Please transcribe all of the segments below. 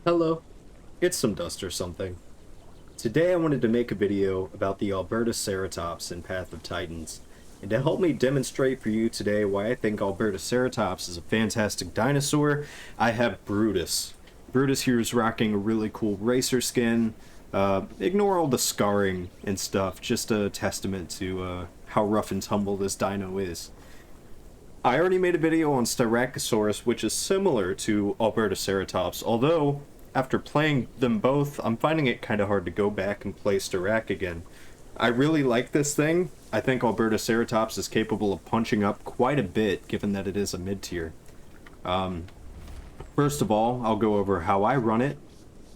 Hello, it's some dust or something. Today I wanted to make a video about the Albertaceratops in Path of Titans, and to help me demonstrate for you today why I think Albertaceratops is a fantastic dinosaur, I have Brutus. Brutus here is rocking a really cool racer skin. Ignore all the scarring and stuff, just a testament to how rough and tumble this dino is. I already made a video on Styracosaurus, which is similar to Albertaceratops, although after playing them both, I'm finding it kind of hard to go back and play Styrac again. I really like this thing. I think Albertaceratops is capable of punching up quite a bit, given that it is a mid-tier. First of all, I'll go over how I run it.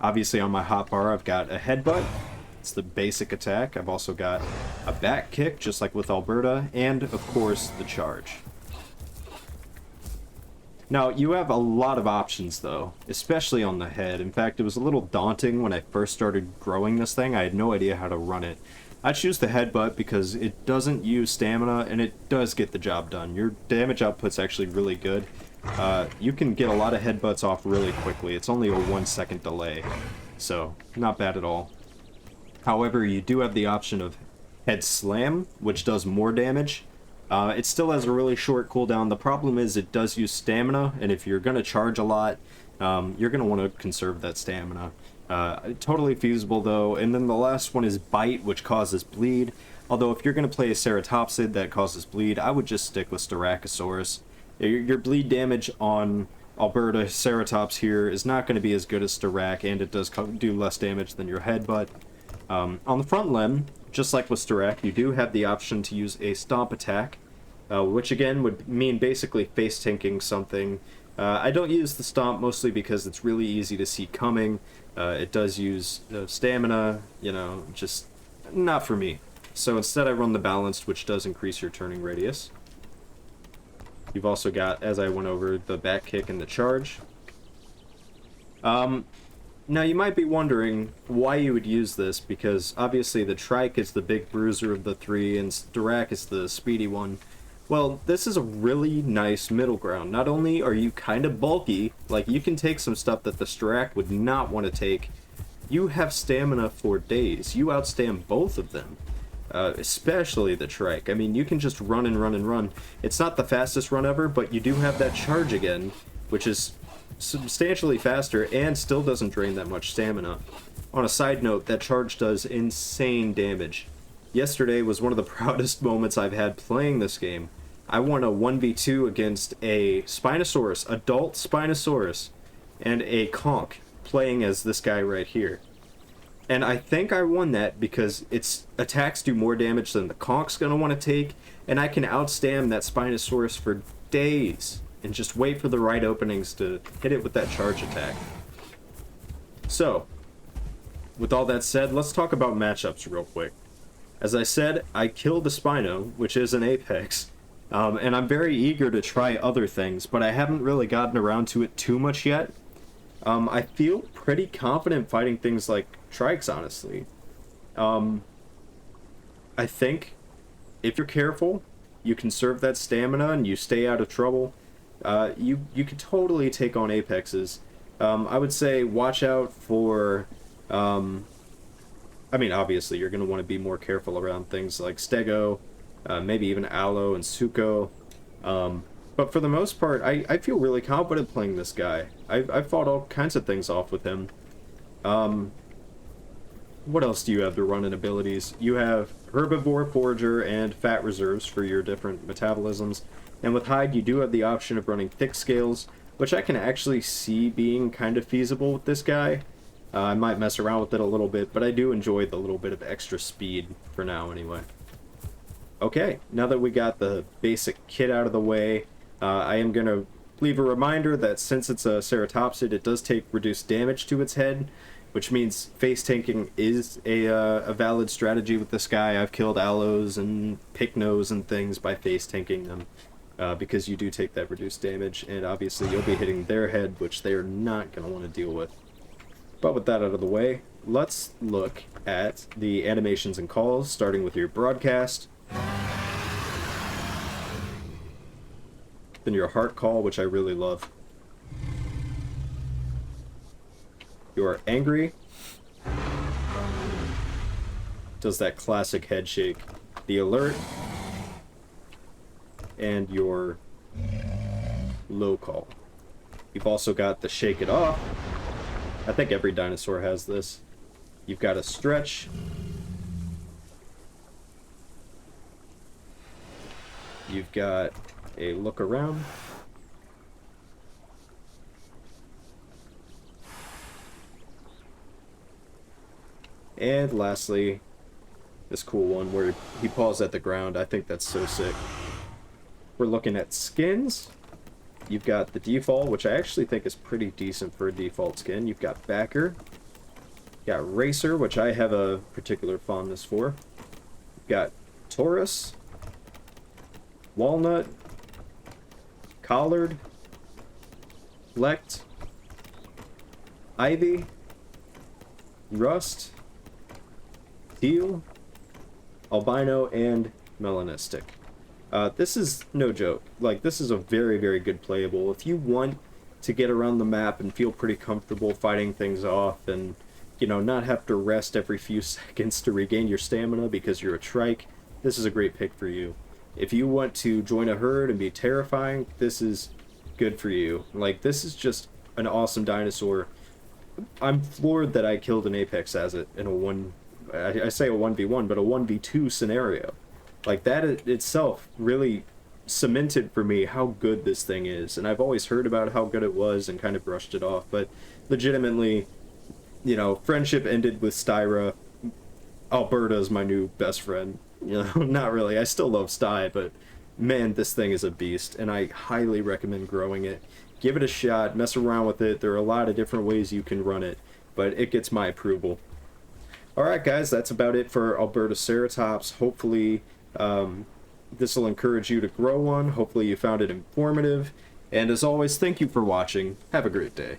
Obviously on my hotbar I've got a headbutt. It's the basic attack. I've also got a back kick, just like with Alberta, and of course the charge. Now, you have a lot of options, though, especially on the head. In fact, it was a little daunting when I first started growing this thing. I had no idea how to run it. I choose the headbutt because it doesn't use stamina, and it does get the job done. Your damage output's actually really good. You can get a lot of headbutts off really quickly. It's only a 1-second delay, so not bad at all. However, you do have the option of head slam, which does more damage. It still has a really short cooldown. The problem is it does use stamina, and if you're going to charge a lot, you're going to want to conserve that stamina. Totally feasible, though. And then the last one is bite, which causes bleed. Although if you're going to play a ceratopsid that causes bleed, I would just stick with Styracosaurus. Your bleed damage on Albertaceratops here is not going to be as good as Styrac, and it does do less damage than your headbutt. On the front limb, just like with Styrac, you do have the option to use a stomp attack, which again would mean basically face tanking something. I don't use the stomp mostly because it's really easy to see coming. It does use stamina, just not for me. So instead I run the balanced, which does increase your turning radius. You've also got, as I went over, the back kick and the charge. Now you might be wondering why you would use this, because obviously the trike is the big bruiser of the three and Styrac is the speedy one. Well, this is a really nice middle ground. Not only are you kind of bulky, like you can take some stuff that the Styrac would not want to take, you have stamina for days. You outstand both of them, especially the trike. I mean, you can just run and run and run. It's not the fastest run ever, but you do have that charge again, which is substantially faster and still doesn't drain that much stamina. On a side note, that charge does insane damage. Yesterday was one of the proudest moments I've had playing this game. I won a 1v2 against a Spinosaurus, adult Spinosaurus, and a conch, playing as this guy right here. And I think I won that because its attacks do more damage than the conch's gonna want to take, and I can outstam that Spinosaurus for days and just wait for the right openings to hit it with that charge attack. So, with all that said, let's talk about matchups real quick. As I said, I killed the Spino, which is an Apex, and I'm very eager to try other things, but I haven't really gotten around to it too much yet. I feel pretty confident fighting things like Trikes, honestly. I think if you're careful, you conserve that stamina and you stay out of trouble, you could totally take on Apexes. I would say watch out for... I mean, obviously, you're going to want to be more careful around things like Stego, maybe even Allo and Suko. But for the most part, I feel really confident playing this guy. I've fought all kinds of things off with him. What else do you have to run in abilities? You have Herbivore, Forager, and Fat Reserves for your different metabolisms. And with Hide, you do have the option of running Thick Scales, which I can actually see being kind of feasible with this guy. I might mess around with it a little bit, but I do enjoy the little bit of extra speed for now anyway. Okay, now that we got the basic kit out of the way, I am going to leave a reminder that since it's a ceratopsid, it does take reduced damage to its head, which means face tanking is a valid strategy with this guy. I've killed Allos and Pycnos and things by face tanking them, because you do take that reduced damage, and obviously you'll be hitting their head, which they're not going to want to deal with. But with that out of the way, let's look at the animations and calls, starting with your broadcast, then your heart call, which I really love. You're angry. Does that classic head shake. The alert. And your low call. You've also got the shake it off. I think every dinosaur has this. You've got a stretch. You've got a look around. And lastly, this cool one where he paws at the ground. I think that's so sick. We're looking at skins. You've got the default, which I actually think is pretty decent for a default skin. You've got backer. You've got racer, which I have a particular fondness for. You've got Taurus. Walnut. Collard. Lect. Ivy. Rust. Teal. Albino, and melanistic. This is no joke. Like, this is a very, very good playable. If you want to get around the map and feel pretty comfortable fighting things off and, you know, not have to rest every few seconds to regain your stamina because you're a trike, this is a great pick for you. If you want to join a herd and be terrifying, this is good for you. Like, this is just an awesome dinosaur. I'm floored that I killed an Apex as it in I say a 1v1, but a 1v2 scenario. Like, that itself really cemented for me how good this thing is. And I've always heard about how good it was and kind of brushed it off. But legitimately, you know, friendship ended with Styra. Alberta's my new best friend. You know, not really. I still love Sty, but man, this thing is a beast. And I highly recommend growing it. Give it a shot. Mess around with it. There are a lot of different ways you can run it. But it gets my approval. Alright guys, that's about it for Albertaceratops. Hopefully this will encourage you to grow one. Hopefully you found it informative. And as always, thank you for watching. Have a great day.